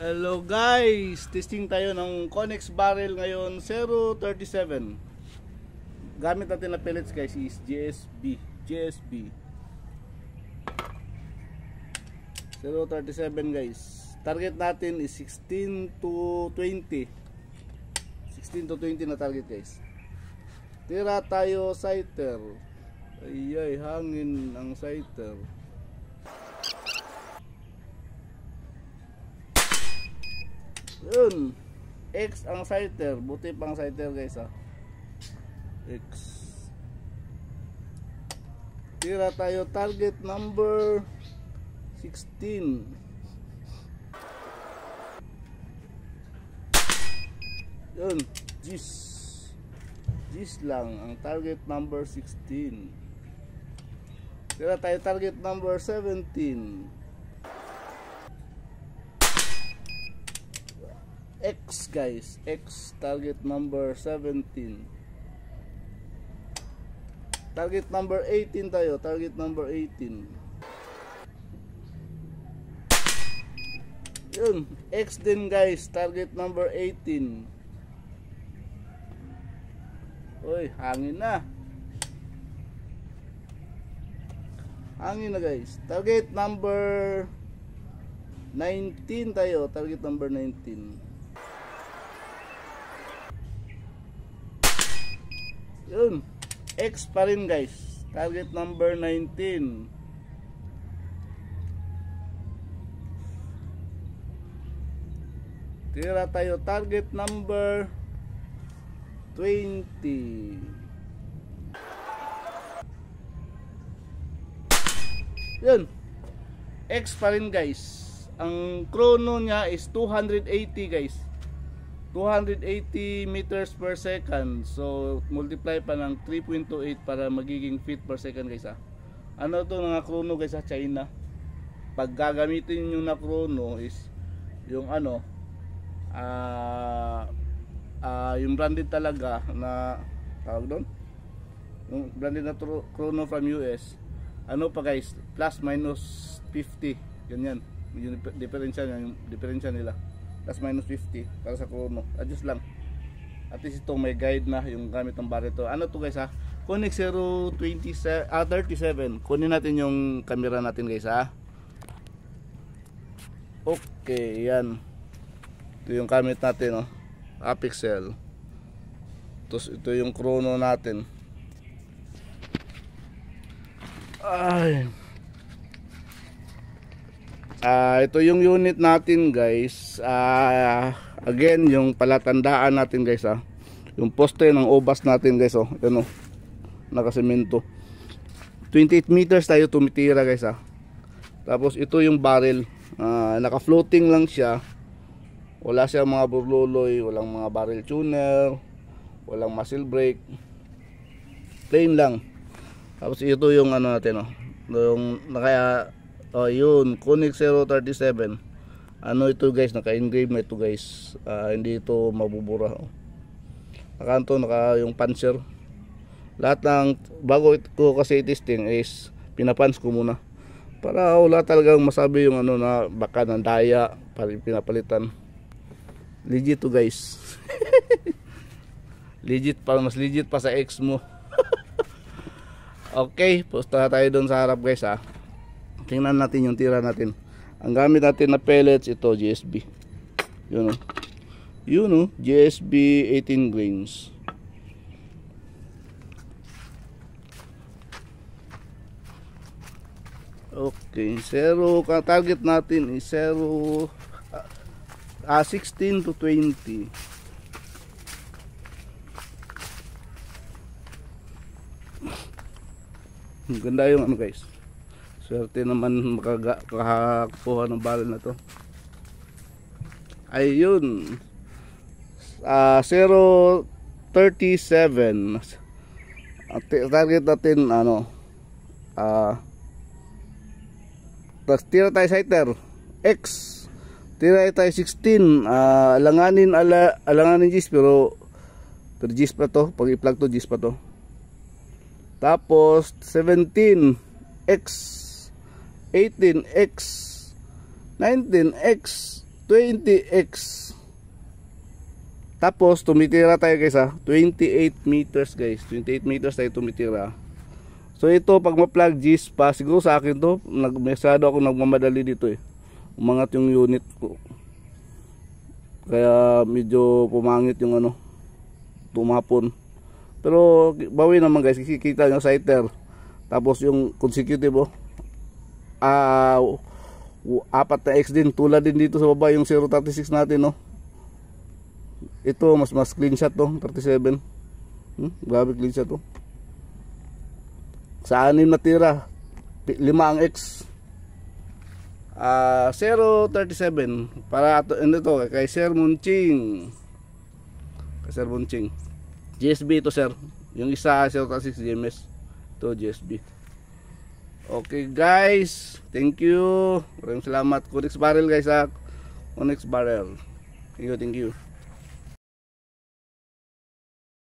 Hello guys! Testing tayo ng Connex barrel ngayon 037. Gamit natin na pellets guys is GSB 037 guys. Target natin is 16 to 20. 16 to 20 na target guys. Tira tayo sighter. Ay hangin ang sighter. Yun, X ang sighter, buti pang sighter guys ha. X. Tira tayo target number 16. Yun, Gis lang ang target number 16. Tira tayo target number 17. X guys, X target number 17. Target number 18 tayo, target number 18. Yun, X din guys, target number 18. Uy, hangin na. Hangin na guys. Target number 19 tayo, target number 19. Yun, X pa rin guys, target number 19. Tira tayo target number 20. Yun, X pa rin guys. Ang chrono niya is 280 guys, 280 meters per second. So multiply pa ng 3.28 para magiging feet per second guys ha. Ano to mga chrono guys sa China? Pag gagamitin nyo na chrono is yung ano, yung branded talaga na tawag doon, yung branded na chrono from US. Ano pa guys, plus minus 50, ganyan yung diferensya nila, plus minus 50 para sa chrono. Adjust lang. At least ito may guide na yung gamit ng barrel to. Ano to guys ha? Connex 037. Kunin natin yung camera natin guys ha. Okay, yan. Ito yung gamit natin, oh. Apixel. Tapos ito yung chrono natin. Ay. Ito yung unit natin guys. Again, yung palatandaan natin guys ha. Yung poste ng obas natin guys, oh. Yan, oh. Nakasemento. 28 meters tayo tumitira guys ha. Tapos ito yung barrel. Naka-floating lang siya. Wala siya mga burluloy, walang mga barrel tuner, walang muzzle brake. Plain lang. Tapos ito yung ano natin, oh. Yung nakaya yun, Connex 037. Ano ito guys, naka-engrave na ito guys. Hindi ito mabubura, oh. Naka yung puncher. Lahat ng bago ko kasi testing is pinapans ko muna para wala talagang masabi yung ano na baka ng daya pinapalitan. Legit to guys. Legit pa, mas legit pa sa X mo. Okay, pusta tayo doon sa harap guys ha. Tingnan natin yung tira natin. Ang gamit natin na pellets, ito GSB. Yun o. Yun o, GSB 18 grains. Okay, target natin is 16 to 20. Ganda yung ano guys. Swerte naman makakakuha ng barrel na to. Ayun. 037. Target natin ano, tira tayo sighter X, tira tayo 16. Alanganin Gis, pero Gis pa to. Pag i-plug to Gis pa to. Tapos 17X, 18X, 19X, 20x. Tapos tumitira tayo guys 28 meters guys. 28 meters tayo tumitira. So ito pag ma-plug G's pa, siguro sa akin to, masyado ako nagmamadali dito umangat yung unit ko. Kaya medyo pumangit yung tumapon. Pero bawi naman guys, kikita nyo sighter. Tapos yung consecutive 4 na X din, tulad din dito sa baba yung 036 natin Ito mas clean shot 37. Grabe clean shot Sa 6 na tira, 5 ang X. 037 para ito kay Sir Munching. Kay Sir Munching. GSB ito sir. Yung isa 036 GMS. Ito GSB. Okay guys, thank you. Maraming salamat. Onyx Barrel guys Onyx Barrel. Thank you.